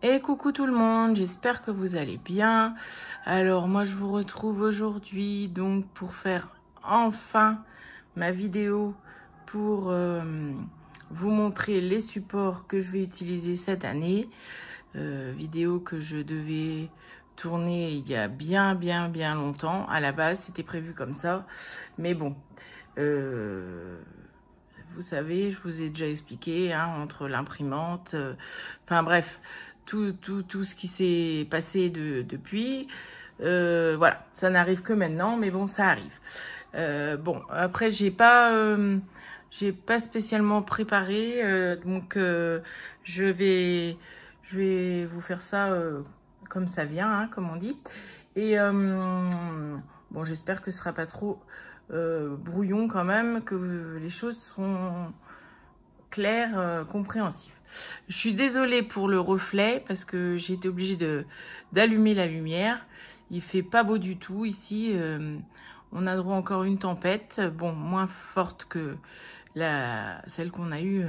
Et coucou tout le monde, j'espère que vous allez bien. Alors moi je vous retrouve aujourd'hui donc pour faire enfin ma vidéo pour vous montrer les supports que je vais utiliser cette année. Vidéo que je devais tourner il y a bien longtemps. À la base c'était prévu comme ça, mais bon... vous savez, je vous ai déjà expliqué, hein, entre l'imprimante, enfin bref, tout ce qui s'est passé depuis. Voilà, ça n'arrive que maintenant, mais bon, ça arrive. Bon, après, j'ai pas spécialement préparé, donc je vais vous faire ça comme ça vient, hein, comme on dit. Et bon, j'espère que ce sera pas trop brouillon quand même, que les choses seront claires, compréhensives. Je suis désolée pour le reflet parce que j'ai été obligée d'allumer la lumière. Il fait pas beau du tout ici. On a droit encore à une tempête, bon, moins forte que celle qu'on a eue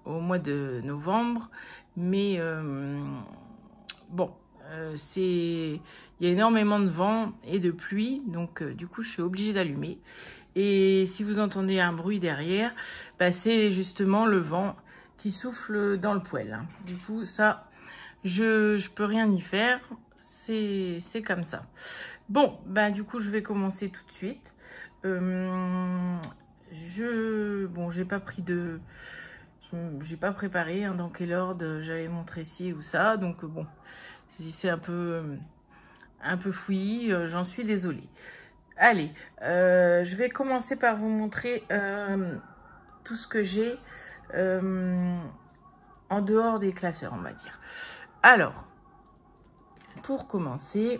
au mois de novembre, mais bon, il y a énormément de vent et de pluie, donc du coup je suis obligée d'allumer. Et si vous entendez un bruit derrière, bah, c'est justement le vent qui souffle dans le poêle, hein. Du coup ça, je peux rien y faire, c'est comme ça. Bon, bah du coup je vais commencer tout de suite. Bon, j'ai pas préparé, hein, dans quel ordre j'allais montrer ci ou ça, donc bon, si c'est un peu fouillis, j'en suis désolée. Allez, je vais commencer par vous montrer tout ce que j'ai en dehors des classeurs, on va dire. Alors, pour commencer,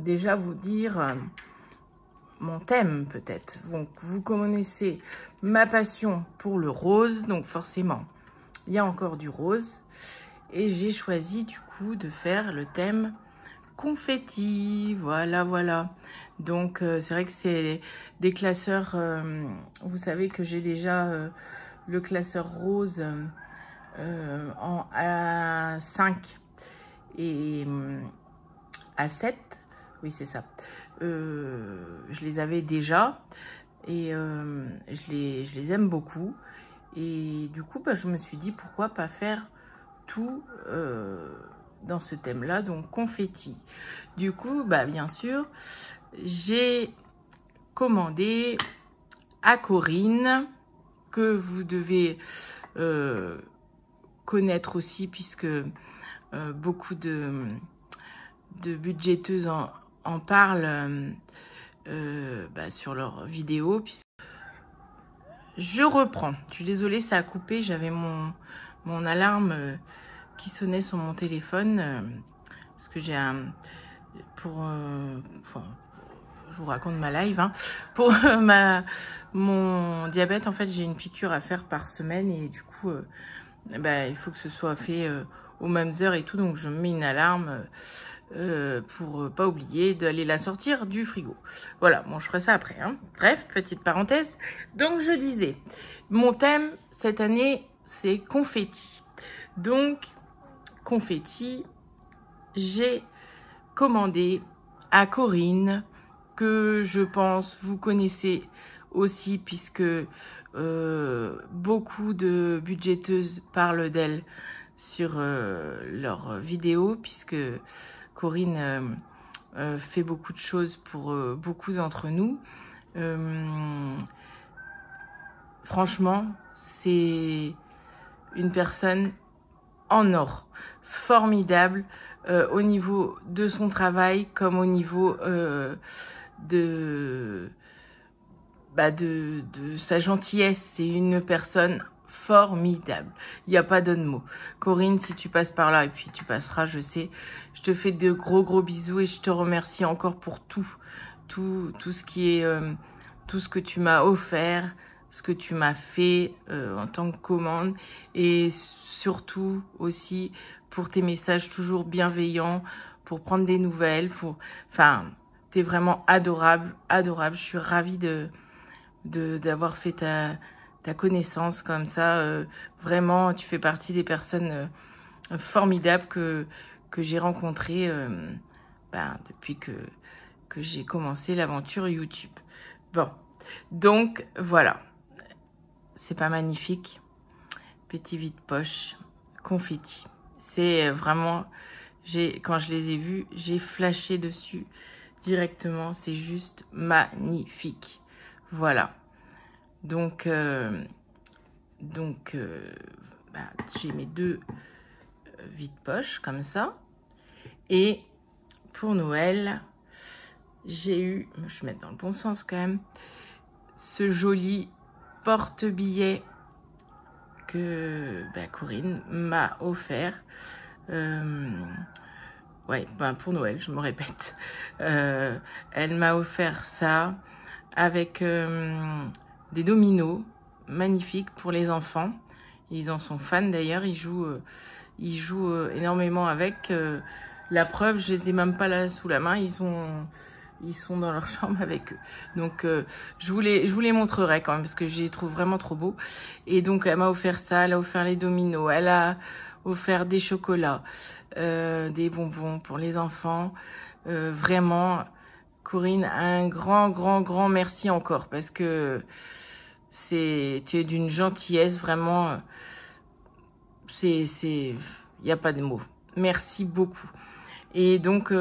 déjà vous dire mon thème peut-être. Donc, vous connaissez ma passion pour le rose, donc forcément, il y a encore du rose. Et j'ai choisi du coup de faire le thème confetti, voilà. Donc c'est vrai que c'est des classeurs, vous savez que j'ai déjà le classeur rose en A5 et A7, oui c'est ça. Je les avais déjà et je les aime beaucoup. Et du coup, bah, je me suis dit pourquoi pas faire tout dans ce thème-là, donc confetti. Du coup, bah, bien sûr, j'ai commandé à Corinne, que vous devez connaître aussi, puisque beaucoup de budgéteuses en parlent bah, sur leurs vidéos. Je reprends. Je suis désolée, ça a coupé. J'avais mon alarme qui sonnait sur mon téléphone. Parce que j'ai je vous raconte ma live, hein. Pour mon diabète, en fait, j'ai une piqûre à faire par semaine. Et du coup, bah, il faut que ce soit fait aux mêmes heures et tout. Donc, je mets une alarme pour pas oublier d'aller la sortir du frigo. Voilà, bon, je ferai ça après, hein. Bref, petite parenthèse. Donc, je disais, mon thème cette année, c'est confetti. Donc, confetti, j'ai commandé à Corinne, que je pense vous connaissez aussi, puisque beaucoup de budgéteuses parlent d'elle sur leurs vidéos, puisque Corinne fait beaucoup de choses pour beaucoup d'entre nous. Franchement, c'est une personne en or, formidable, au niveau de son travail comme au niveau de sa gentillesse. C'est une personne formidable. Il n'y a pas d'autre mot. Corinne, si tu passes par là, et puis tu passeras, je sais, je te fais de gros bisous et je te remercie encore pour tout ce qui est, tout ce que tu m'as offert, ce que tu m'as fait en tant que commande, et surtout aussi pour tes messages toujours bienveillants, pour prendre des nouvelles. Enfin, t'es vraiment adorable. Je suis ravie d'avoir fait ta connaissance comme ça. Vraiment, tu fais partie des personnes formidables que j'ai rencontrés depuis que j'ai commencé l'aventure YouTube. Bon, donc voilà. C'est pas magnifique? Petit vide-poche, confetti. C'est vraiment... Quand je les ai vus, j'ai flashé dessus directement. C'est juste magnifique. Voilà. Donc j'ai mes 2 vide-poche comme ça. Et pour Noël, j'ai eu, je vais mettre dans le bon sens quand même, ce joli porte-billets que Corinne m'a offert. Ouais, pour Noël, je me répète. Elle m'a offert ça avec des dominos magnifiques pour les enfants. Ils en sont fans d'ailleurs, ils jouent énormément avec. La preuve, je les ai même pas là sous la main, ils sont dans leur chambre avec eux. Donc, je vous les montrerai quand même parce que je les trouve vraiment trop beaux. Et donc, elle m'a offert ça, elle a offert les dominos, elle a offert des chocolats, des bonbons pour les enfants. Vraiment, Corinne, un grand merci encore parce que tu es d'une gentillesse, vraiment, il n'y a pas de mots. Merci beaucoup. Et donc,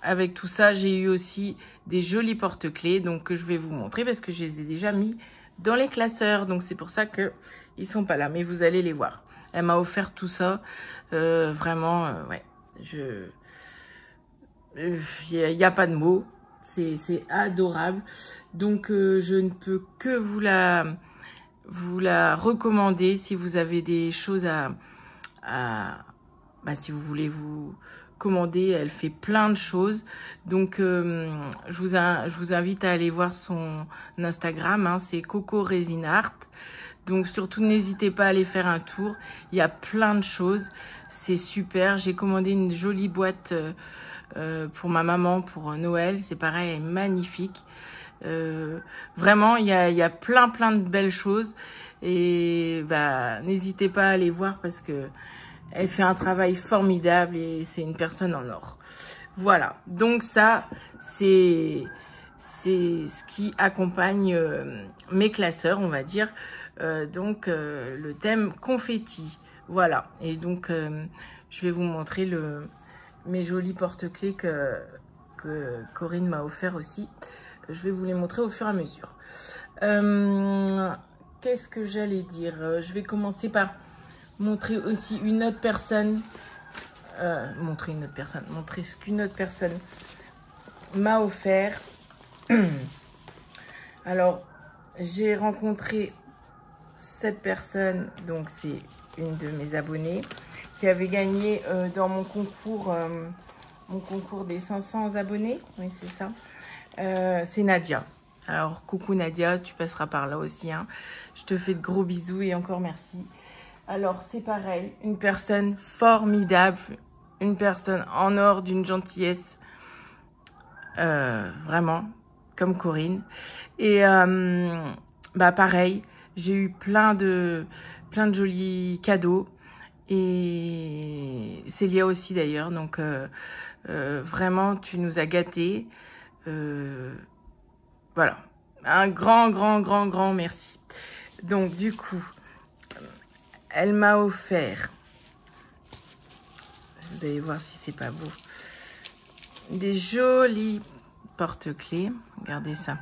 avec tout ça, j'ai eu aussi des jolis porte-clés donc que je vais vous montrer parce que je les ai déjà mis dans les classeurs. Donc, c'est pour ça qu'ils ne sont pas là, mais vous allez les voir. Elle m'a offert tout ça. Vraiment, ouais. Il n'y a pas de mots. C'est adorable. Donc, je ne peux que vous la recommander si vous avez des choses si vous voulez vous commander. Elle fait plein de choses. Donc, je vous invite à aller voir son Instagram. Hein, c'est Coco Resin Art. Donc, surtout, n'hésitez pas à aller faire un tour. Il y a plein de choses. C'est super. J'ai commandé une jolie boîte pour ma maman pour Noël. C'est pareil, elle est magnifique. Vraiment, il y a plein de belles choses. Et n'hésitez pas à aller voir parce que elle fait un travail formidable et c'est une personne en or. Voilà. Donc, ça, c'est ce qui accompagne mes classeurs, on va dire. Le thème confetti. Voilà. Et donc, je vais vous montrer mes jolis porte-clés que Corinne m'a offert aussi. Je vais vous les montrer au fur et à mesure. Qu'est-ce que j'allais dire? Je vais commencer par montrer aussi une autre personne. Montrer ce qu'une autre personne m'a offert. Alors, j'ai rencontré cette personne, donc c'est une de mes abonnées, qui avait gagné dans mon concours des 500 abonnés. Oui, c'est ça. C'est Nadia. Alors, coucou Nadia, tu passeras par là aussi. Hein. Je te fais de gros bisous et encore merci. Alors, c'est pareil, une personne formidable, une personne en or, d'une gentillesse, vraiment, comme Corinne. Et pareil, j'ai eu plein de jolis cadeaux. Et Célia aussi d'ailleurs, donc vraiment, tu nous as gâtés. Voilà, un grand merci. Donc du coup, elle m'a offert, vous allez voir si c'est pas beau, des jolis porte-clés. Regardez ça,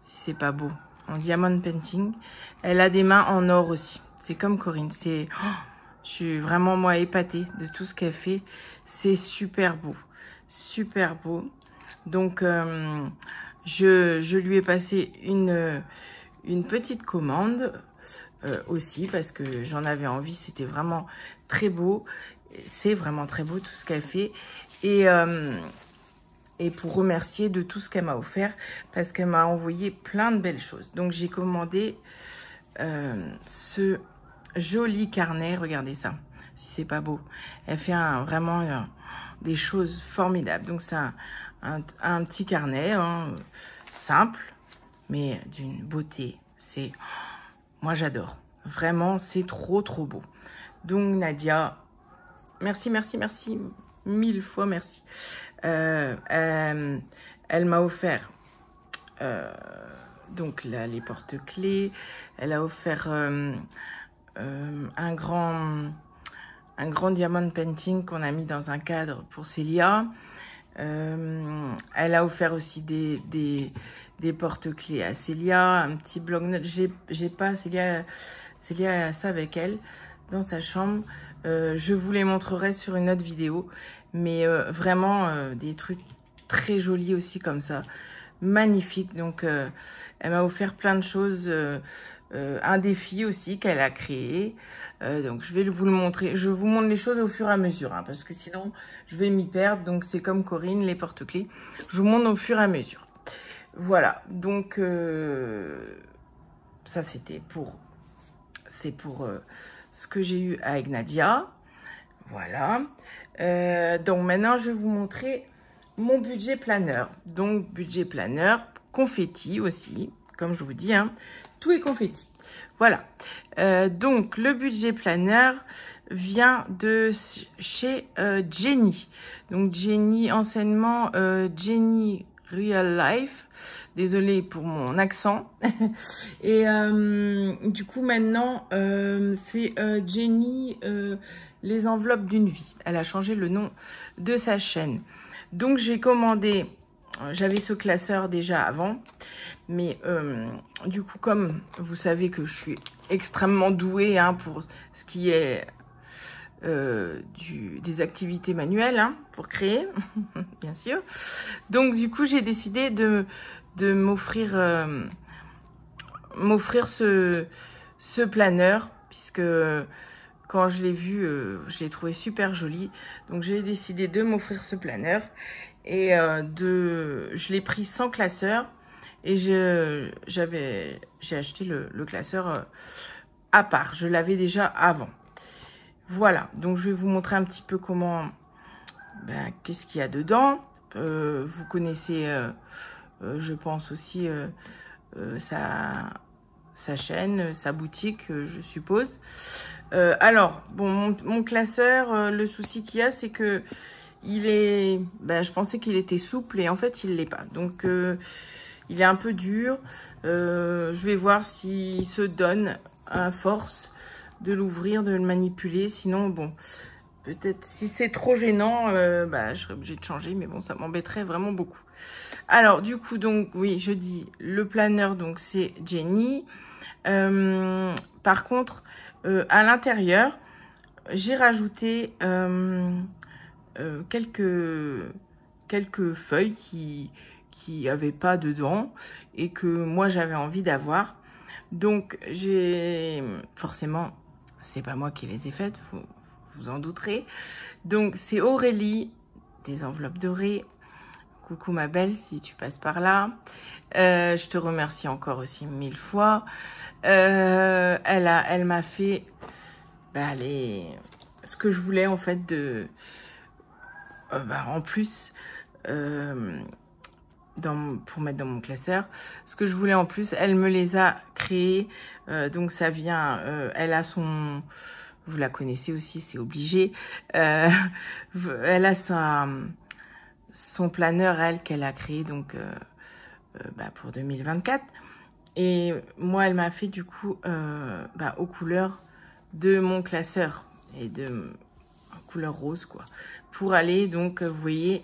si c'est pas beau, en diamond painting. Elle a des mains en or aussi. C'est comme Corinne. Je suis vraiment moi épatée de tout ce qu'elle fait. C'est super beau, super beau. Donc je lui ai passé une petite commande. Aussi parce que j'en avais envie, c'était vraiment très beau, c'est vraiment très beau tout ce qu'elle fait et pour remercier de tout ce qu'elle m'a offert parce qu'elle m'a envoyé plein de belles choses. Donc j'ai commandé ce joli carnet, regardez ça, si c'est pas beau. Elle fait vraiment des choses formidables. Donc c'est un petit carnet simple mais d'une beauté, moi, j'adore. Vraiment, c'est trop beau. Donc Nadia, merci, merci, merci, 1000 fois merci. Elle m'a offert donc là, les porte-clés. Elle a offert un grand diamond painting qu'on a mis dans un cadre pour Célia. Elle a offert aussi des porte-clés à Célia, un petit bloc-notes. J'ai pas, Célia a ça avec elle dans sa chambre. Je vous les montrerai sur une autre vidéo, mais vraiment des trucs très jolis aussi comme ça, magnifique. Donc elle m'a offert plein de choses, un défi aussi qu'elle a créé. Donc je vais vous le montrer. Je vous montre les choses au fur et à mesure, hein, parce que sinon je vais m'y perdre. Donc c'est comme Corinne, les porte-clés. Je vous montre au fur et à mesure. Voilà, donc ça c'est pour ce que j'ai eu avec Nadia. Voilà. Donc maintenant je vais vous montrer mon budget planeur. Donc budget planeur, confetti aussi, comme je vous dis, hein, tout est confetti. Voilà. Donc le budget planeur vient de chez Jenny. Donc Jenny enseignement, Jenny Real Life. Désolée pour mon accent. Et du coup maintenant c'est Jenny les enveloppes d'une vie. Elle a changé le nom de sa chaîne. Donc j'ai commandé, j'avais ce classeur déjà avant, mais du coup comme vous savez que je suis extrêmement douée, hein, pour ce qui est des activités manuelles, hein, pour créer, bien sûr. Donc du coup j'ai décidé de m'offrir ce planeur, puisque quand je l'ai vu, je l'ai trouvé super joli. Donc j'ai décidé de m'offrir ce planeur et je l'ai pris sans classeur, et j'ai acheté le classeur à part. Je l'avais déjà avant. Voilà, donc je vais vous montrer un petit peu comment, qu'est-ce qu'il y a dedans. Vous connaissez, je pense aussi, sa chaîne, sa boutique, je suppose. Alors, bon, mon classeur, le souci qu'il y a, c'est que il est, je pensais qu'il était souple, et en fait, il l'est pas. Donc, il est un peu dur. Je vais voir s'il se donne à force de l'ouvrir, de le manipuler. Sinon, bon, peut-être si c'est trop gênant, je serais obligée de changer. Mais bon, ça m'embêterait vraiment beaucoup. Alors, du coup, donc, oui, je dis le planeur, donc c'est Jenny. Par contre, à l'intérieur, j'ai rajouté quelques feuilles qui avaient pas dedans et que moi j'avais envie d'avoir. Donc forcément, c'est pas moi qui les ai faites, vous en douterez. Donc c'est Aurélie, des enveloppes dorées. Coucou ma belle, si tu passes par là. Je te remercie encore aussi 1000 fois. Elle m'a fait ce que je voulais en fait en plus pour mettre dans mon classeur. Ce que je voulais en plus, elle me les a créés. Donc ça vient, elle a son, vous la connaissez aussi, c'est obligé. Elle a son planeur, elle, qu'elle a créé donc pour 2024. Et moi, elle m'a fait du coup aux couleurs de mon classeur et en couleur rose, quoi. Pour aller, donc, vous voyez,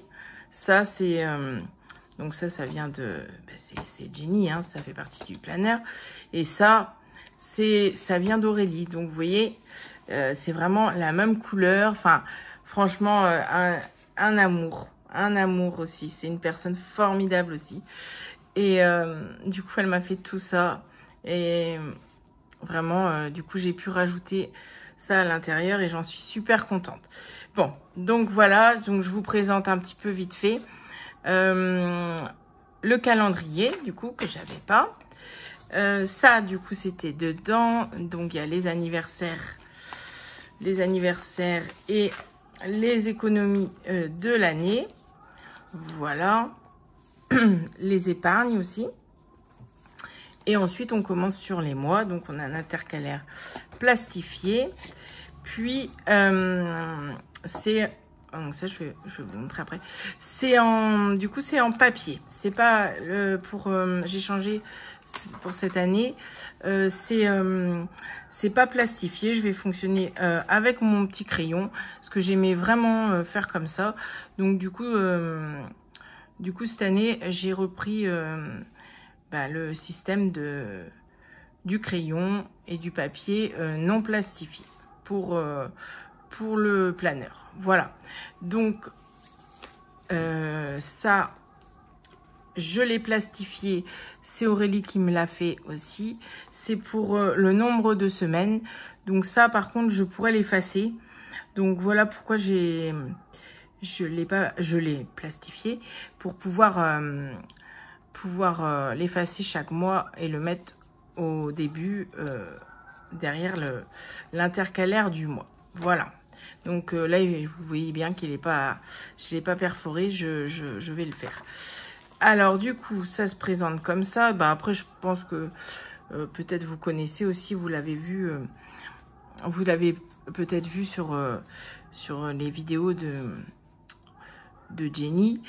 ça, c'est... donc ça vient de... c'est Jenny, hein, ça fait partie du planeur. Et ça vient d'Aurélie. Donc, vous voyez, c'est vraiment la même couleur. Enfin, franchement, un amour. Un amour aussi. C'est une personne formidable aussi. Et du coup, elle m'a fait tout ça. Et vraiment, du coup, j'ai pu rajouter ça à l'intérieur et j'en suis super contente. Bon, donc voilà. Donc, je vous présente un petit peu vite fait le calendrier, du coup, que j'avais pas. Ça, du coup, c'était dedans. Donc, il y a les anniversaires et les économies de l'année. Voilà. Les épargnes aussi. Et ensuite, on commence sur les mois. Donc, on a un intercalaire plastifié. Puis, c'est... Donc ça, je vais vous montrer après. C'est en... Du coup, c'est en papier. C'est pas pour... j'ai changé pour cette année. C'est pas plastifié. Je vais fonctionner avec mon petit crayon. Parce que j'aimais vraiment faire comme ça. Donc, du coup, cette année, j'ai repris le système du crayon et du papier non plastifié pour le planeur. Voilà, donc ça, je l'ai plastifié, c'est Aurélie qui me l'a fait aussi. C'est pour le nombre de semaines. Donc ça, par contre, je pourrais l'effacer. Donc voilà pourquoi je l'ai plastifié pour pouvoir l'effacer chaque mois et le mettre au début derrière l'intercalaire du mois. Voilà. Donc là, vous voyez bien qu'il est pas, je l'ai pas perforé, je vais le faire. Alors du coup, ça se présente comme ça. Après, je pense que peut-être vous connaissez aussi, vous l'avez vu, vous l'avez peut-être vu sur les vidéos de Jenny.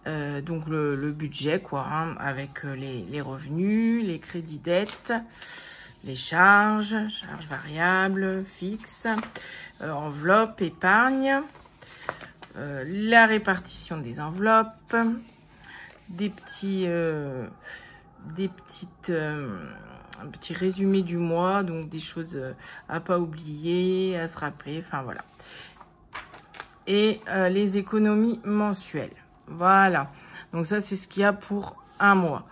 Donc le budget, quoi, hein, avec les revenus, les crédits dettes, les charges variables, fixes, enveloppe, épargne, la répartition des enveloppes, un petit résumé du mois, donc des choses à pas oublier, à se rappeler, enfin voilà. Et les économies mensuelles. Voilà. Donc ça, c'est ce qu'il y a pour un mois.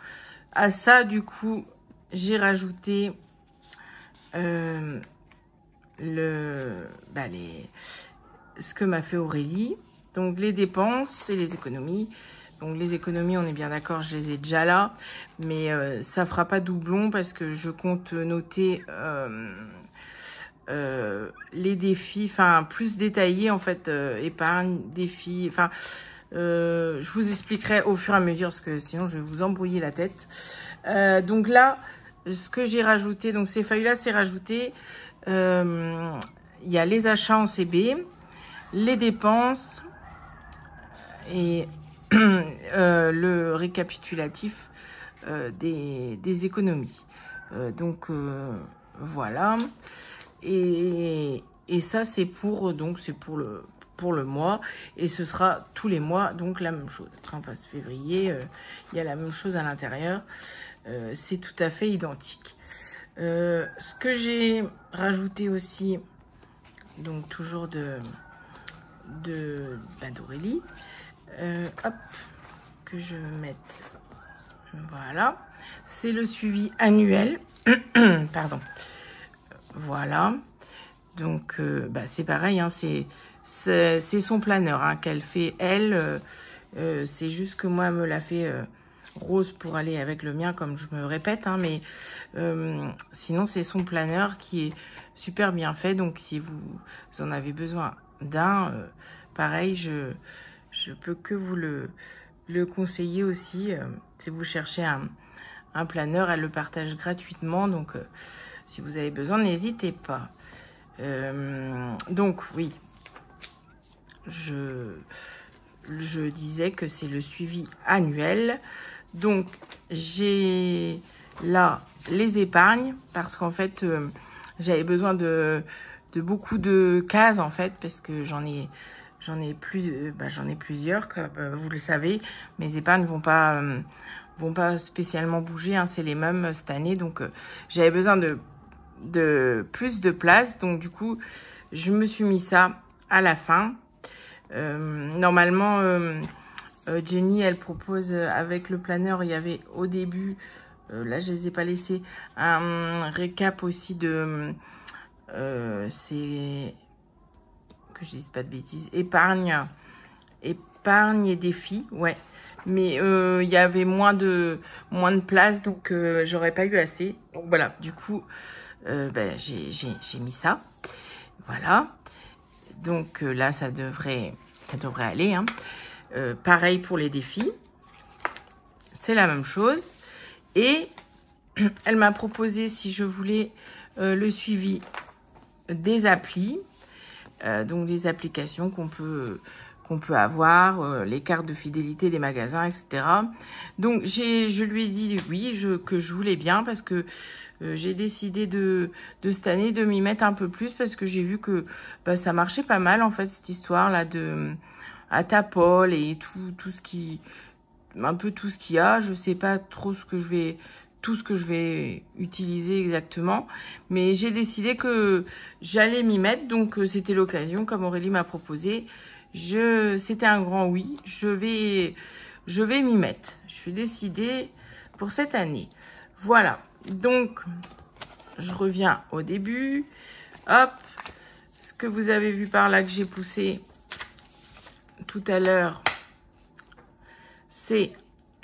À ça, du coup, j'ai rajouté ce que m'a fait Aurélie. Donc les dépenses et les économies. Donc les économies, on est bien d'accord, je les ai déjà là. Mais ça fera pas doublon parce que je compte noter les défis, enfin plus détaillés en fait, épargne, défis, enfin je vous expliquerai au fur et à mesure parce que sinon je vais vous embrouiller la tête. Donc là, ce que j'ai rajouté, donc ces feuilles là c'est rajouté, il y a les achats en CB, les dépenses et le récapitulatif des économies. Donc voilà. Et ça, c'est pour le mois. Et ce sera tous les mois, donc la même chose. Après, on passe février, il y a la même chose à l'intérieur. C'est tout à fait identique. Ce que j'ai rajouté aussi, donc toujours d'Aurélie, hop, que je mette, voilà. C'est le suivi annuel, pardon. Voilà, donc c'est pareil, hein, c'est son planeur hein, qu'elle fait elle. C'est juste que moi, elle me l'a fait rose pour aller avec le mien, comme je me répète, hein, mais sinon c'est son planeur qui est super bien fait. Donc si vous en avez besoin d'un, pareil, je peux que vous le conseiller aussi. Si vous cherchez un planeur, elle le partage gratuitement, donc si vous avez besoin, n'hésitez pas. Donc, oui, je disais que c'est le suivi annuel. Donc, j'ai là les épargnes parce qu'en fait, j'avais besoin de beaucoup de cases, en fait, parce que j'en ai plusieurs, comme vous le savez. Mes épargnes vont pas spécialement bouger, hein, c'est les mêmes cette année. Donc, j'avais besoin de plus de place, donc du coup je me suis mis ça à la fin. Normalement Jenny elle propose avec le planeur, il y avait au début là je les ai pas laissés, un récap aussi de c'est que je dise pas de bêtises, épargne et défis, ouais, mais il y avait moins de place, donc j'aurais pas eu assez. Donc voilà, du coup j'ai mis ça, voilà. Donc là ça devrait aller, hein. Pareil pour les défis, c'est la même chose. Et elle m'a proposé si je voulais le suivi des applis. donc les applications qu'on peut avoir, les cartes de fidélité des magasins, etc. Donc je lui ai dit oui, que je voulais bien parce que j'ai décidé de cette année de m'y mettre un peu plus parce que j'ai vu que ça marchait pas mal en fait cette histoire là de à Tapol et tout ce qui un peu tout ce qu'il y a. Je sais pas trop tout ce que je vais utiliser exactement, mais j'ai décidé que j'allais m'y mettre, donc c'était l'occasion, comme Aurélie m'a proposé. C'était un grand oui, je vais m'y mettre. Je suis décidée pour cette année. Voilà, donc je reviens au début. Hop, ce que vous avez vu par là que j'ai poussé tout à l'heure, c'est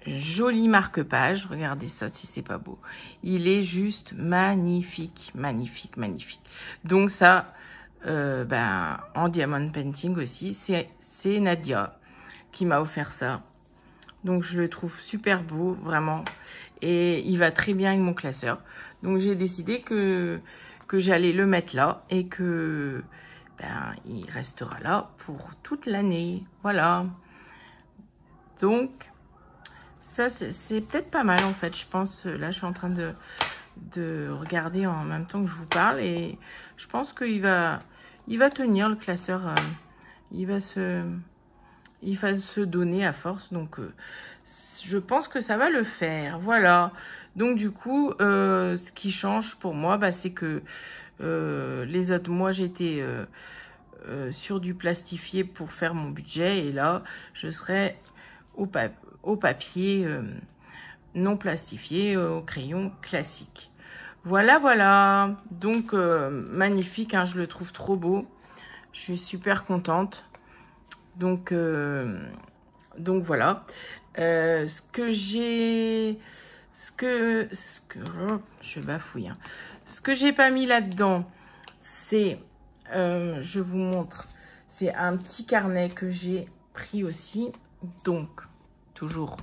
joli marque-page. Regardez ça si c'est pas beau. Il est juste magnifique, magnifique, magnifique. Donc ça, en diamond painting aussi, c'est Nadia qui m'a offert ça. Donc je le trouve super beau, vraiment. Et il va très bien avec mon classeur. Donc j'ai décidé que j'allais le mettre là et que il restera là pour toute l'année. Voilà. Donc ça, c'est peut-être pas mal en fait, je pense. Là, je suis en train de regarder en même temps que je vous parle et je pense qu'il va tenir le classeur. Il va se donner à force. Donc, je pense que ça va le faire. Voilà. Donc, du coup, ce qui change pour moi, c'est que les autres mois, j'étais sur du plastifié pour faire mon budget. Et là, je serai au papier non plastifié, au crayon classique. Voilà, voilà. Donc, magnifique, hein, je le trouve trop beau. Je suis super contente. Donc voilà. Je bafouille. Hein. Ce que j'ai pas mis là-dedans, c'est, je vous montre, c'est un petit carnet que j'ai pris aussi. Donc, toujours,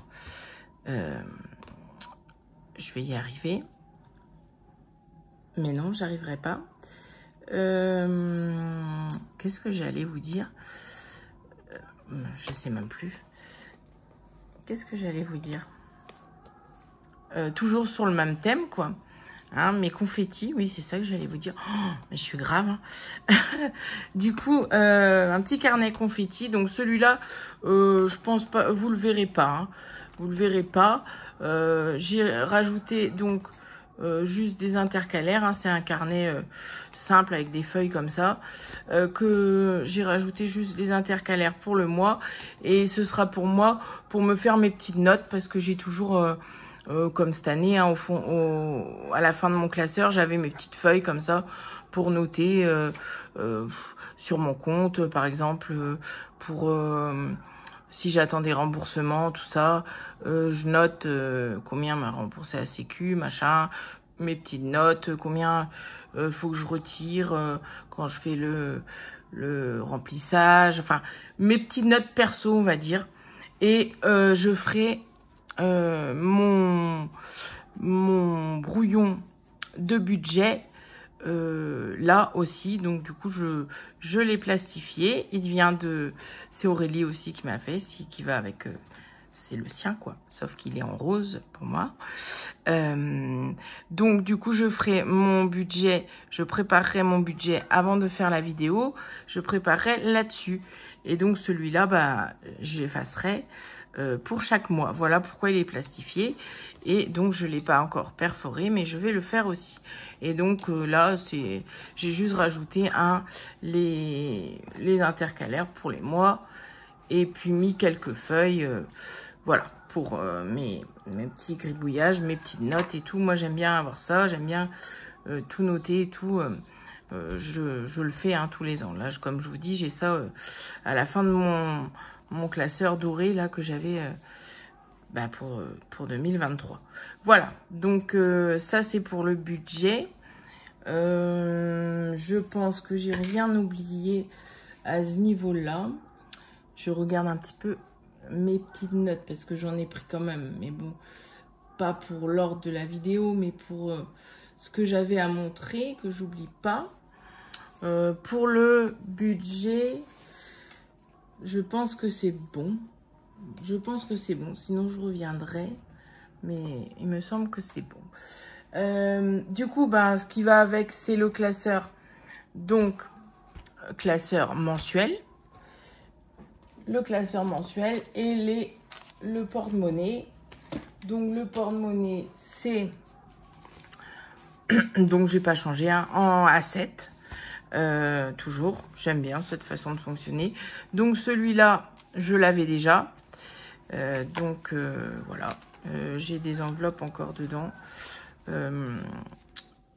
je vais y arriver. Mais non, j'arriverai pas. Qu'est-ce que j'allais vous dire? Je sais même plus. Qu'est-ce que j'allais vous dire? Toujours sur le même thème, quoi. Hein, mes confettis, oui, c'est ça que j'allais vous dire. Oh, mais je suis grave. Hein. Du coup, un petit carnet confetti. Donc celui-là, je pense pas, vous le verrez pas. Hein. Vous le verrez pas. J'ai rajouté donc juste des intercalaires. Hein. C'est un carnet simple avec des feuilles comme ça. Que j'ai rajouté juste des intercalaires pour le mois. Et ce sera pour moi, pour me faire mes petites notes. Parce que j'ai toujours... comme cette année, hein, à la fin de mon classeur, j'avais mes petites feuilles comme ça pour noter sur mon compte, par exemple, pour si j'attends des remboursements, tout ça, je note combien m'a remboursé la Sécu, machin, mes petites notes, combien faut que je retire quand je fais le remplissage, enfin, mes petites notes perso, on va dire, et je ferai mon brouillon de budget là aussi. Donc du coup je l'ai plastifié. Il vient de... C'est Aurélie aussi qui m'a fait, qui va avec... c'est le sien quoi, sauf qu'il est en rose pour moi. Donc du coup je ferai mon budget, je préparerai mon budget avant de faire la vidéo, je préparerai là-dessus. Et donc celui-là, j'effacerai pour chaque mois. Voilà pourquoi il est plastifié. Et donc je ne l'ai pas encore perforé, mais je vais le faire aussi. Et donc là, j'ai juste rajouté les intercalaires pour les mois. Et puis mis quelques feuilles, voilà, pour mes petits gribouillages, mes petites notes et tout. Moi, j'aime bien avoir ça, j'aime bien tout noter et tout. Je le fais tous les ans. Là, comme je vous dis, j'ai ça à la fin de mon classeur doré là que j'avais pour 2023. Voilà, donc ça c'est pour le budget. Je pense que j'ai rien oublié à ce niveau-là. Je regarde un petit peu mes petites notes parce que j'en ai pris quand même. Mais bon, pas pour l'ordre de la vidéo, mais pour ce que j'avais à montrer, que j'oublie pas. Pour le budget, je pense que c'est bon. Je pense que c'est bon, sinon je reviendrai. Mais il me semble que c'est bon. Du coup, bah, ce qui va avec, c'est le classeur. Donc, classeur mensuel. Le classeur mensuel et le porte-monnaie. Donc, le porte-monnaie, c'est... Donc, j'ai pas changé, hein, en A7. Toujours, j'aime bien cette façon de fonctionner. Donc, celui-là, je l'avais déjà. Voilà. J'ai des enveloppes encore dedans.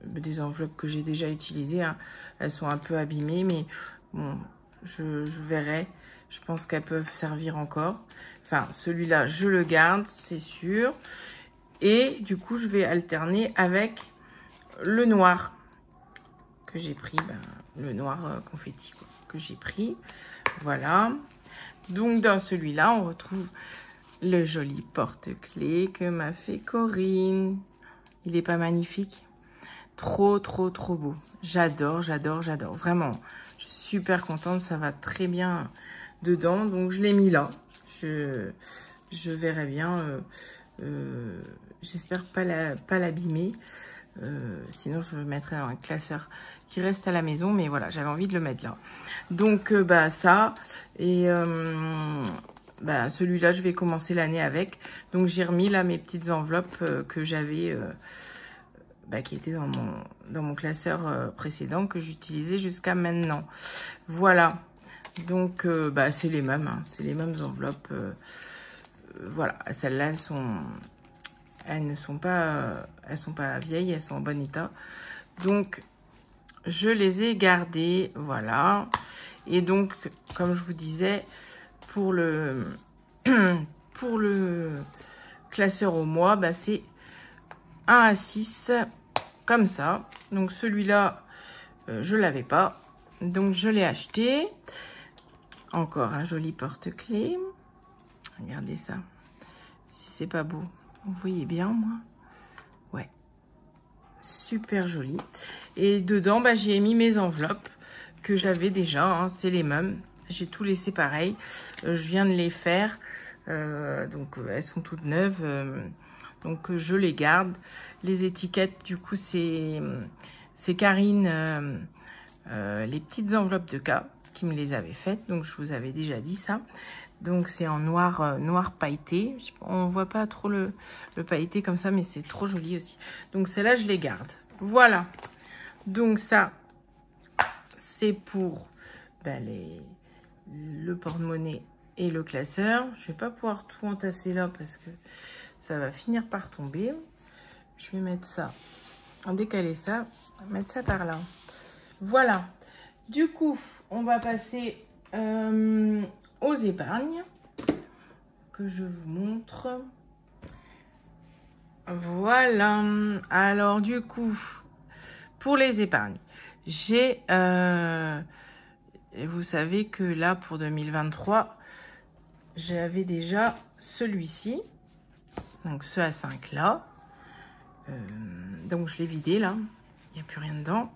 Des enveloppes que j'ai déjà utilisées. Hein. Elles sont un peu abîmées, mais bon, je verrai. Je pense qu'elles peuvent servir encore. Enfin, celui-là, je le garde, c'est sûr. Et du coup, je vais alterner avec le noir que j'ai pris. Ben, le noir confetti quoi, que j'ai pris. Voilà. Donc, dans celui-là, on retrouve le joli porte-clés que m'a fait Corinne. Il est pas magnifique? Trop, trop, trop beau. J'adore, j'adore, j'adore. Vraiment, je suis super contente. Ça va très bien dedans. Donc, je l'ai mis là. Je verrai bien. J'espère pas l'abîmer. Sinon, je le mettrai dans un classeur qui reste à la maison. Mais voilà, j'avais envie de le mettre là. Donc, bah, ça. Et... bah, celui-là, je vais commencer l'année avec. Donc, j'ai remis là mes petites enveloppes que j'avais, bah, qui étaient dans mon classeur précédent que j'utilisais jusqu'à maintenant. Voilà. Donc, bah, c'est les mêmes. Hein, c'est les mêmes enveloppes. Voilà. Celles-là, elles ne sont pas, elles sont pas vieilles. Elles sont en bon état. Donc, je les ai gardées. Voilà. Et donc, comme je vous disais... Pour le classeur au mois, bah c'est 1 à 6, comme ça. Donc celui-là, je ne l'avais pas. Donc je l'ai acheté. Encore un joli porte-clés. Regardez ça. Si c'est pas beau. Vous voyez bien, moi? Ouais. Super joli. Et dedans, bah, j'ai mis mes enveloppes que j'avais déjà. Hein, c'est les mêmes. J'ai tout laissé pareil. Je viens de les faire. Donc, elles sont toutes neuves. Donc, je les garde. Les étiquettes, du coup, c'est Karine, les petites enveloppes de cas qui me les avait faites. Donc, je vous avais déjà dit ça. Donc, c'est en noir, noir pailleté. On voit pas trop le pailleté comme ça, mais c'est trop joli aussi. Donc, celles-là, je les garde. Voilà. Donc, ça, c'est pour ben, le porte-monnaie et le classeur. Je vais pas pouvoir tout entasser là parce que ça va finir par tomber. Je vais mettre ça, décaler ça, mettre ça par là. Voilà. Du coup, on va passer aux épargnes que je vous montre. Voilà. Alors, du coup, pour les épargnes, j'ai... Et vous savez que là, pour 2023, j'avais déjà celui-ci. Donc, ce A5 là. Donc, je l'ai vidé là. Il n'y a plus rien dedans.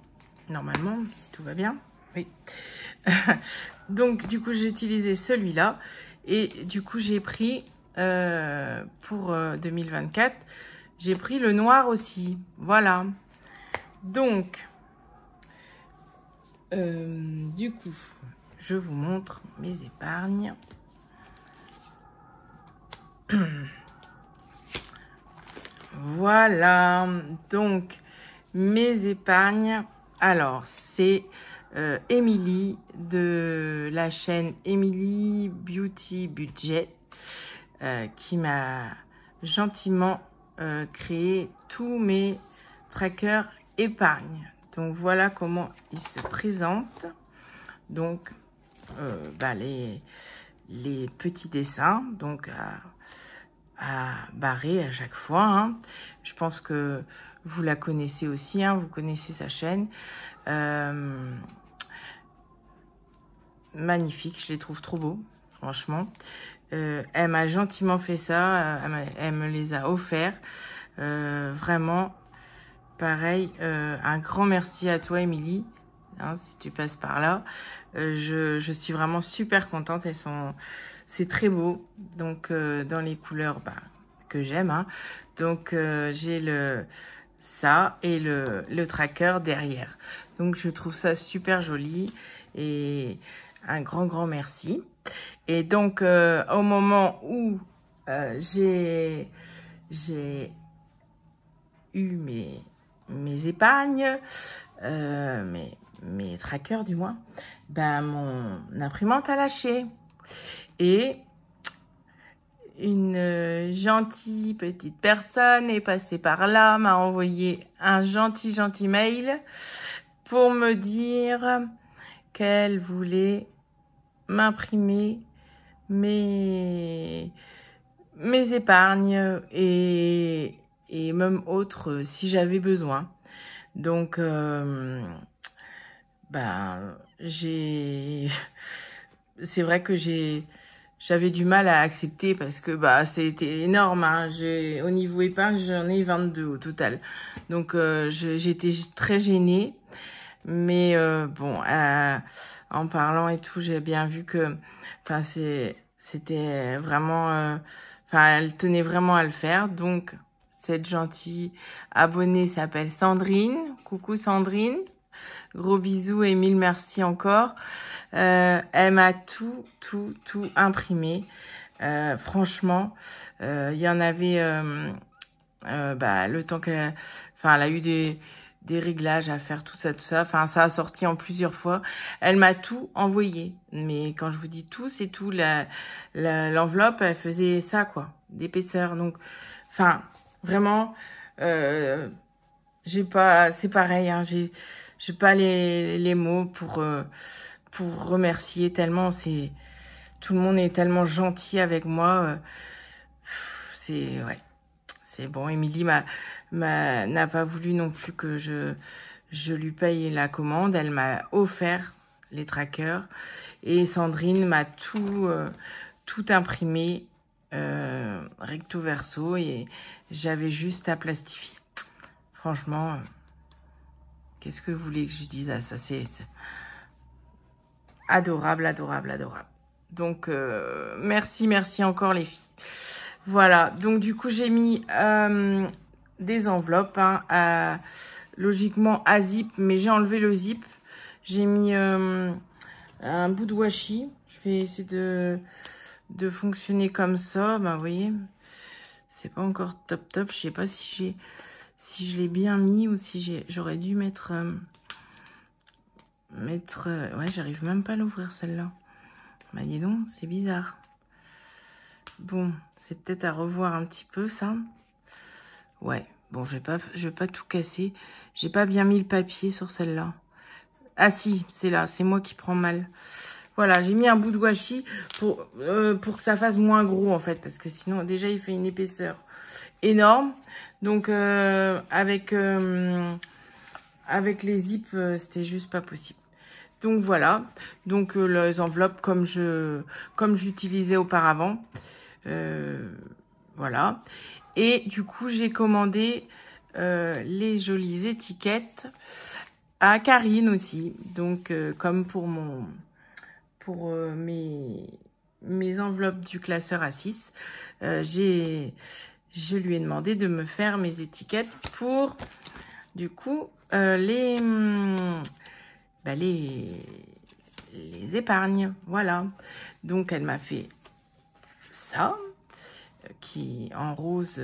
Normalement, si tout va bien. Oui. Donc, du coup, j'ai utilisé celui-là. Et du coup, j'ai pris, pour 2024, j'ai pris le noir aussi. Voilà. Donc... du coup, je vous montre mes épargnes. Voilà, donc mes épargnes. Alors, c'est Émilie de la chaîne Emily Beauty Budget qui m'a gentiment créé tous mes trackers épargne. Donc, voilà comment ils se présentent. Donc, bah, les petits dessins, donc à barrer à chaque fois. Hein. Je pense que vous la connaissez aussi, hein, vous connaissez sa chaîne. Magnifique, je les trouve trop beaux, franchement. Elle m'a gentiment fait ça, elle me les a offerts. Vraiment... Pareil, un grand merci à toi, Émilie. hein, si tu passes par là. Je suis vraiment super contente. C'est très beau. Donc, dans les couleurs que j'aime. Hein. Donc, j'ai ça et le tracker derrière. Donc, je trouve ça super joli. Et un grand merci. Et donc, au moment où j'ai eu mes épargnes, mes trackers du moins, ben mon imprimante a lâché. Et une gentille petite personne est passée par là, m'a envoyé un gentil mail pour me dire qu'elle voulait m'imprimer mes épargnes et même autres si j'avais besoin. Donc, c'est vrai que j'avais du mal à accepter parce que c'était énorme. Hein. Au niveau épargne, j'en ai 22 au total. Donc, j'étais très gênée. Mais bon, en parlant et tout, j'ai bien vu que c'était vraiment... elle tenait vraiment à le faire. Donc, cette gentille abonnée s'appelle Sandrine. Coucou Sandrine. Gros bisous et mille merci encore. Elle m'a tout imprimé. Franchement, il y en avait... le temps qu'elle... elle a eu des réglages à faire, tout ça. Enfin, ça a sorti en plusieurs fois. Elle m'a tout envoyé. Mais quand je vous dis tout, c'est tout. L'enveloppe, elle faisait ça, quoi. D'épaisseur. Donc, vraiment, c'est pareil, hein. J'ai pas les mots pour remercier tellement tout le monde est tellement gentil avec moi. Ouais. C'est bon, Émilie n'a pas voulu non plus que je lui paye la commande. Elle m'a offert les trackers. Et Sandrine m'a tout imprimé recto verso. Et j'avais juste à plastifier. Franchement, qu'est-ce que vous voulez que je dise à ça? C'est adorable. Donc, merci encore les filles. Voilà, donc du coup, j'ai mis des enveloppes, hein, logiquement à zip, mais j'ai enlevé le zip. J'ai mis un bout de washi. Je vais essayer de fonctionner comme ça. Vous voyez, c'est pas encore top. Je sais pas si je l'ai bien mis ou si j'aurais dû mettre... ouais, j'arrive même pas à l'ouvrir celle-là. Dis donc, c'est bizarre. Bon, c'est peut-être à revoir un petit peu, ça. Ouais, bon, je vais pas tout casser. J'ai pas bien mis le papier sur celle-là. Ah si, c'est là, c'est moi qui prends mal. Voilà, j'ai mis un bout de washi pour que ça fasse moins gros, en fait. Parce que sinon, déjà, il fait une épaisseur énorme. Donc, avec les zips, c'était juste pas possible. Donc, voilà. Donc, les enveloppes comme j'utilisais auparavant. Voilà. Et du coup, j'ai commandé les jolies étiquettes à Karine aussi. Donc, comme pour mes enveloppes du classeur A6, je lui ai demandé de me faire mes étiquettes pour, du coup, les épargnes. Voilà. Donc, elle m'a fait ça, qui en rose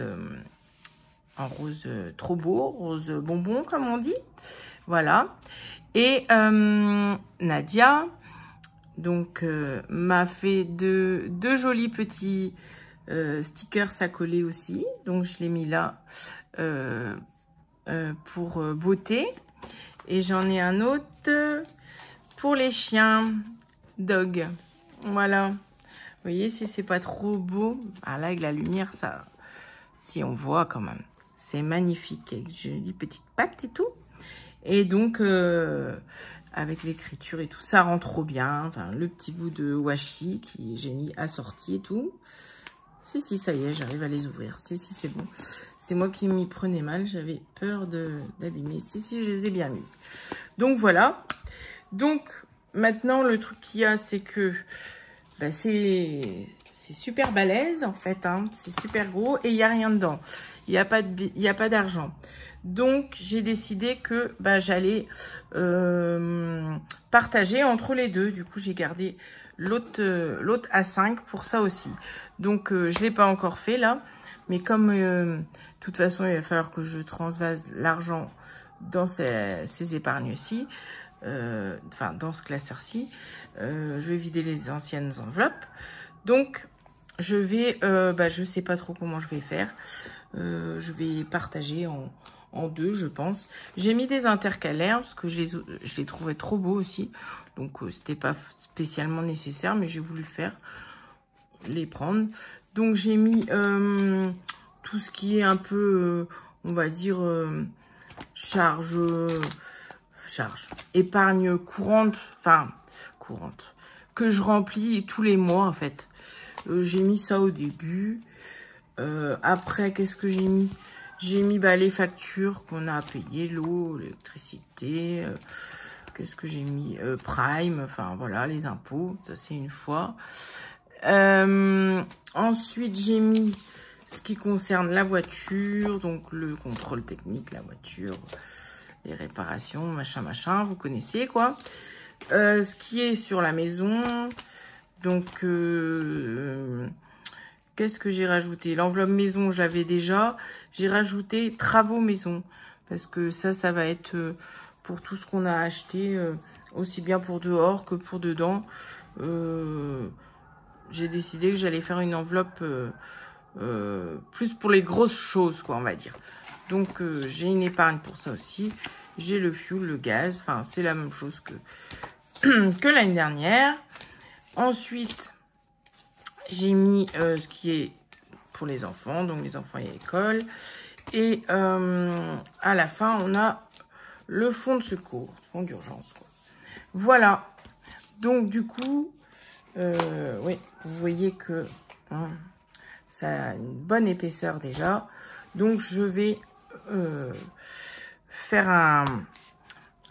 trop beau, rose bonbon comme on dit. Voilà. Et Nadia, donc, m'a fait deux jolis petits stickers à coller aussi. Donc, je l'ai mis là pour beauté. Et j'en ai un autre pour les chiens, dog. Voilà. Vous voyez, si c'est pas trop beau, là, avec la lumière, ça, si on voit quand même, c'est magnifique. Avec jolies petites pattes et tout. Et donc, avec l'écriture et tout, ça rend trop bien. Enfin, le petit bout de washi qui j'ai mis assorti et tout. Si, ça y est, j'arrive à les ouvrir. Si, c'est bon. C'est moi qui m'y prenais mal. J'avais peur d'abîmer. Si, je les ai bien mises. Donc, voilà. Donc, maintenant, le truc qu'il y a, c'est que bah, c'est super balèze, en fait. Hein. C'est super gros et il n'y a rien dedans. Il n'y a pas d'argent. Donc, j'ai décidé que bah, j'allais partager entre les deux. Du coup, j'ai gardé l'autre A5 pour ça aussi. Donc, je ne l'ai pas encore fait, là. Mais comme, de toute façon, il va falloir que je transvase l'argent dans ces épargnes-ci, enfin, dans ce classeur-ci, je vais vider les anciennes enveloppes. Donc, je vais, je sais pas trop comment je vais faire. Je vais partager en deux, je pense. J'ai mis des intercalaires parce que je les trouvais trop beaux aussi. Donc, c'était pas spécialement nécessaire, mais j'ai voulu les prendre. Donc, j'ai mis tout ce qui est un peu, on va dire, charge, épargne courante, enfin, courante, que je remplis tous les mois, en fait. J'ai mis ça au début. Après, qu'est-ce que j'ai mis? J'ai mis les factures qu'on a à payer, l'eau, l'électricité. Qu'est-ce que j'ai mis? Prime, enfin voilà, les impôts, ça c'est une fois. Ensuite, j'ai mis ce qui concerne la voiture, donc le contrôle technique, la voiture, les réparations, machin, vous connaissez quoi. Ce qui est sur la maison, donc qu'est-ce que j'ai rajouté? L'enveloppe maison, j'avais déjà. J'ai rajouté travaux maison, parce que ça va être pour tout ce qu'on a acheté, aussi bien pour dehors que pour dedans. J'ai décidé que j'allais faire une enveloppe plus pour les grosses choses, quoi, on va dire. Donc, j'ai une épargne pour ça aussi. J'ai le fuel, le gaz. Enfin, c'est la même chose que l'année dernière. Ensuite, j'ai mis ce qui est pour les enfants. Donc, les enfants et l'école. Et à la fin, on a le fonds de secours, fonds d'urgence, quoi. Voilà. Donc, du coup, oui, vous voyez que ça a une bonne épaisseur déjà. Donc, je vais faire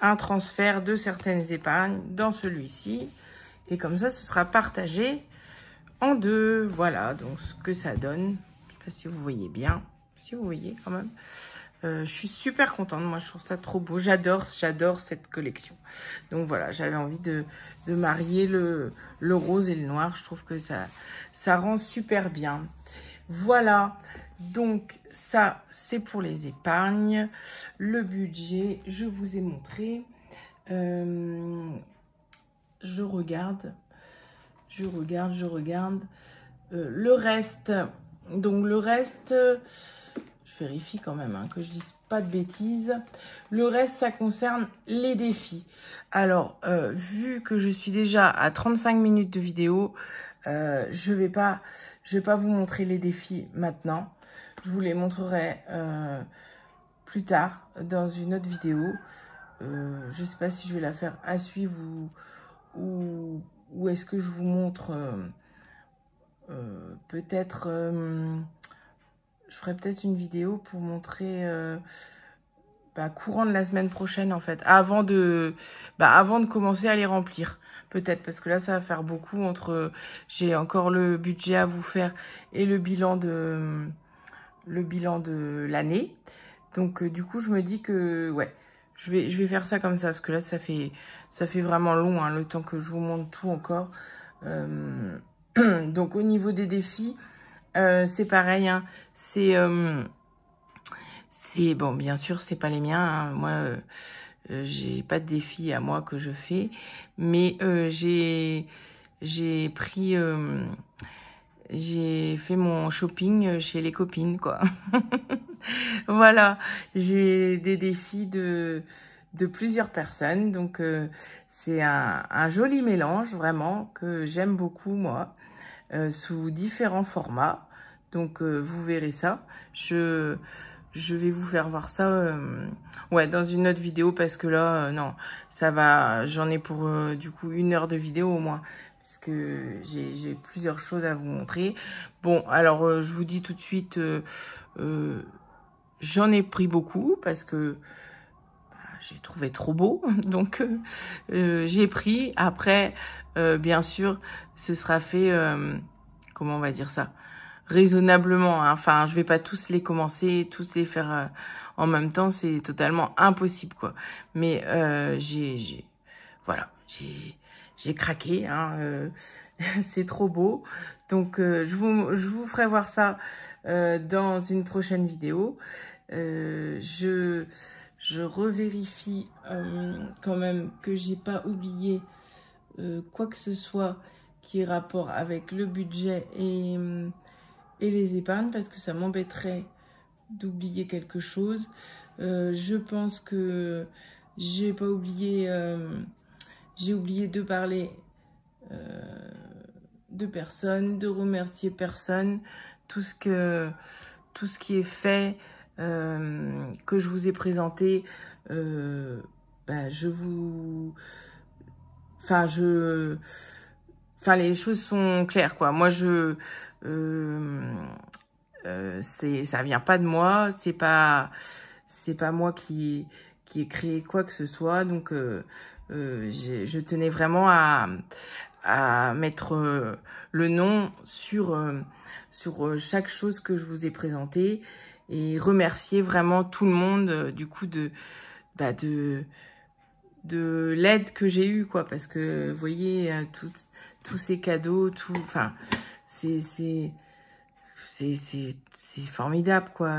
un transfert de certaines épargnes dans celui-ci. Et comme ça, ce sera partagé en deux. Voilà, donc ce que ça donne. Je ne sais pas si vous voyez bien. Si vous voyez quand même. Je suis super contente. Moi, je trouve ça trop beau. J'adore cette collection. Donc voilà, j'avais envie de marier le rose et le noir. Je trouve que ça rend super bien. Voilà. Donc ça, c'est pour les épargnes. Le budget, je vous ai montré. Je regarde. Le reste, donc le reste, je vérifie quand même que je dise pas de bêtises. Le reste, ça concerne les défis. Alors, vu que je suis déjà à 35 minutes de vidéo, je vais pas vous montrer les défis maintenant. Je vous les montrerai plus tard dans une autre vidéo. Je sais pas si je vais la faire à suivre ou est-ce que je vous montre peut-être je ferai peut-être une vidéo pour montrer courant de la semaine prochaine en fait, avant de commencer à les remplir. Peut-être, parce que là, ça va faire beaucoup entre... J'ai encore le budget à vous faire et le bilan de l'année. Donc, du coup, je me dis que, ouais, je vais faire ça comme ça, parce que là, ça fait vraiment long, le temps que je vous montre tout encore. Donc, au niveau des défis, c'est pareil, c'est bon, bien sûr, c'est pas les miens, moi... j'ai pas de défi à moi que je fais, mais j'ai fait mon shopping chez les copines, quoi. Voilà, j'ai des défis de plusieurs personnes, donc c'est un joli mélange, vraiment, que j'aime beaucoup, moi, sous différents formats. Donc, vous verrez ça. Je vais vous faire voir ça ouais, dans une autre vidéo, parce que là, non, ça va, j'en ai pour du coup 1 heure de vidéo au moins, parce que j'ai plusieurs choses à vous montrer. Bon, alors, je vous dis tout de suite, j'en ai pris beaucoup, parce que j'ai trouvé trop beau, donc j'ai pris. Après, bien sûr, ce sera fait, comment on va dire ça, raisonnablement, hein. Enfin, je vais pas tous les commencer, tous les faire en même temps, c'est totalement impossible, quoi. Mais voilà, j'ai craqué, hein, c'est trop beau. Donc, je vous ferai voir ça dans une prochaine vidéo. Je revérifie quand même que j'ai pas oublié quoi que ce soit qui ait rapport avec le budget et les épargnes, parce que ça m'embêterait d'oublier quelque chose. Je pense que j'ai pas oublié, j'ai oublié de parler de personne, de remercier personne, tout ce qui est fait, que je vous ai présenté, les choses sont claires, quoi. Moi, ça vient pas de moi, c'est pas moi qui ai créé quoi que ce soit, donc je tenais vraiment à mettre le nom sur chaque chose que je vous ai présentée, et remercier vraiment tout le monde du coup de l'aide que j'ai eue, quoi, parce que vous voyez, tous ces cadeaux, tout, enfin, c'est formidable, quoi.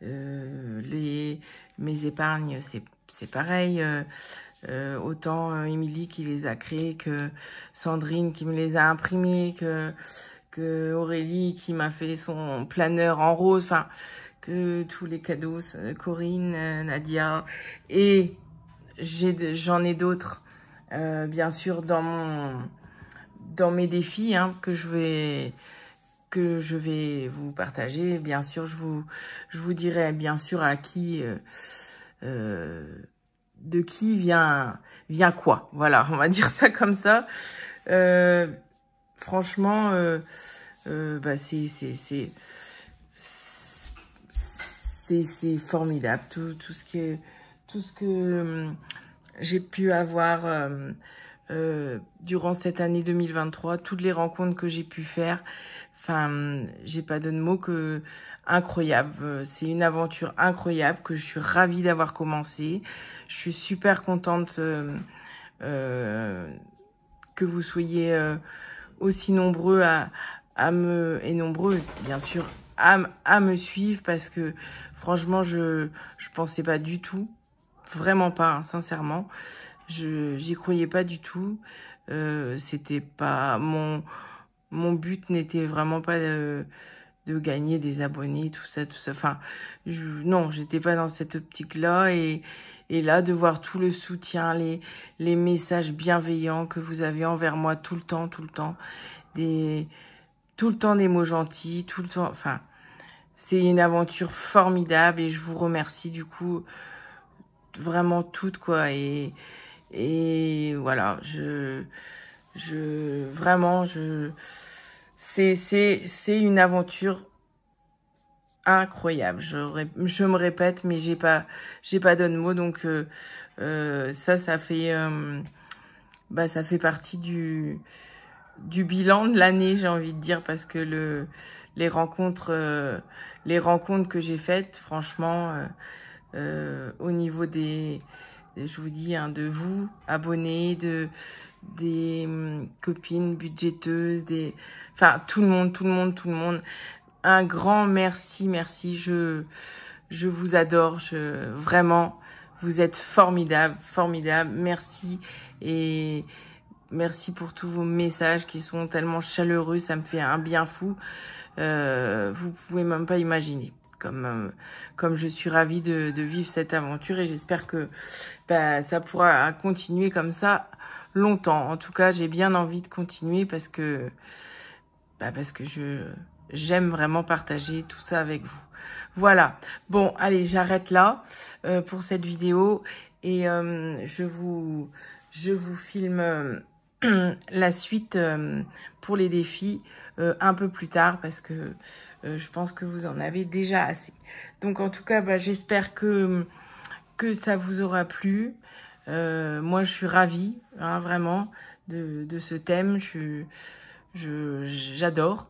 Mes épargnes, c'est pareil. Autant Émilie qui les a créées, que Sandrine qui me les a imprimées, que Aurélie qui m'a fait son planeur en rose, enfin, que tous les cadeaux, Corinne, Nadia, et j'en ai d'autres, bien sûr, dans mes défis, hein, que je vais vous partager. Bien sûr, je vous dirai bien sûr à qui, de qui vient quoi. Voilà, on va dire ça comme ça. Franchement, c'est formidable, tout ce que j'ai pu avoir durant cette année 2023, toutes les rencontres que j'ai pu faire. Enfin, j'ai pas d'autre mot que incroyable. C'est une aventure incroyable que je suis ravie d'avoir commencé. Je suis super contente que vous soyez aussi nombreux et nombreuses, bien sûr, à me suivre, parce que franchement, je pensais pas du tout, vraiment pas, hein, sincèrement. J'y croyais pas du tout. C'était pas mon but, n'était vraiment pas de gagner des abonnés, tout ça. Enfin, non, j'étais pas dans cette optique-là, et là, de voir tout le soutien, les messages bienveillants que vous avez envers moi tout le temps, des mots gentils, tout le temps, enfin, c'est une aventure formidable, et je vous remercie du coup vraiment toutes, quoi, et voilà, vraiment, c'est une aventure incroyable. Je me répète, mais j'ai pas d'autres mots, donc ça fait partie du bilan de l'année, j'ai envie de dire, parce que les rencontres que j'ai faites, franchement, au niveau je vous dis, hein, de vous, abonnés, des copines budgéteuses, enfin, tout le monde. Un grand merci. Je vous adore. Vraiment, vous êtes formidable. Merci. Et merci pour tous vos messages qui sont tellement chaleureux. Ça me fait un bien fou. Vous pouvez même pas imaginer. Comme je suis ravie de vivre cette aventure, et j'espère que ça pourra continuer comme ça longtemps. En tout cas, j'ai bien envie de continuer, parce que j'aime vraiment partager tout ça avec vous. Voilà. Bon, allez, j'arrête là pour cette vidéo, et je vous filme la suite pour les défis un peu plus tard, parce que je pense que vous en avez déjà assez. Donc en tout cas, j'espère que que ça vous aura plu. Moi, je suis ravie, hein, vraiment, de ce thème. J'adore.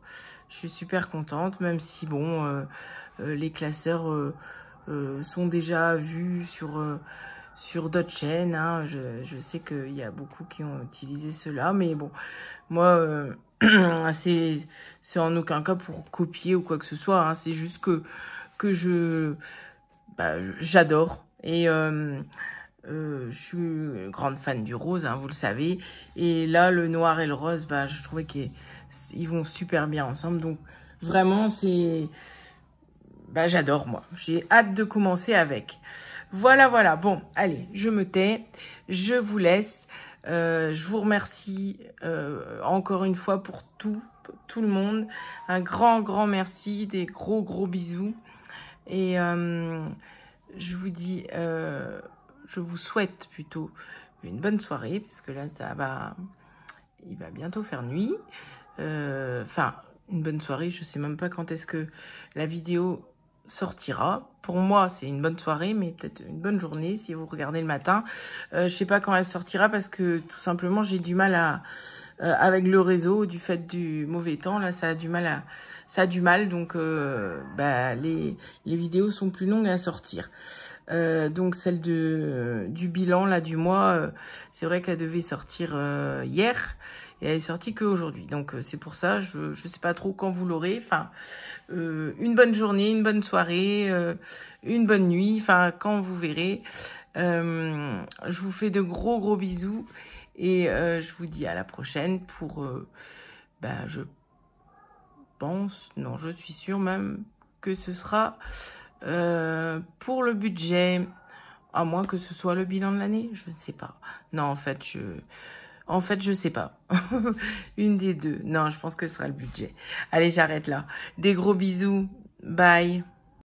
Je suis super contente, même si, bon, les classeurs sont déjà vus sur d'autres chaînes. Hein. Je sais qu'il y a beaucoup qui ont utilisé cela, mais bon, moi, c'est en aucun cas pour copier ou quoi que ce soit. Hein. C'est juste que j'adore. Et je suis grande fan du rose, hein, vous le savez. Et là, le noir et le rose, je trouvais qu'ils vont super bien ensemble. Donc, vraiment, j'adore, moi. J'ai hâte de commencer avec. Voilà, voilà. Bon, allez, je me tais. Je vous laisse. Je vous remercie encore une fois pour tout le monde. Un grand merci. Des gros bisous. Et je vous dis... je vous souhaite plutôt une bonne soirée, parce que là, il va bientôt faire nuit. Enfin, une bonne soirée, je sais même pas quand est-ce que la vidéo sortira. Pour moi, c'est une bonne soirée, mais peut-être une bonne journée si vous regardez le matin. Je sais pas quand elle sortira, parce que tout simplement, j'ai du mal avec le réseau, du fait du mauvais temps, là, ça a du mal, donc les vidéos sont plus longues à sortir. Donc celle du bilan là du mois, c'est vrai qu'elle devait sortir hier et elle est sortie qu'aujourd'hui. Donc c'est pour ça, je sais pas trop quand vous l'aurez. Enfin, une bonne journée, une bonne soirée, une bonne nuit. Enfin, quand vous verrez. Je vous fais de gros bisous et je vous dis à la prochaine pour je pense, non, je suis sûre même que ce sera pour le budget, à moins que ce soit le bilan de l'année, je ne sais pas. Non, en fait, je sais pas. Une des deux. Non, je pense que ce sera le budget. Allez, j'arrête là. Des gros bisous. Bye.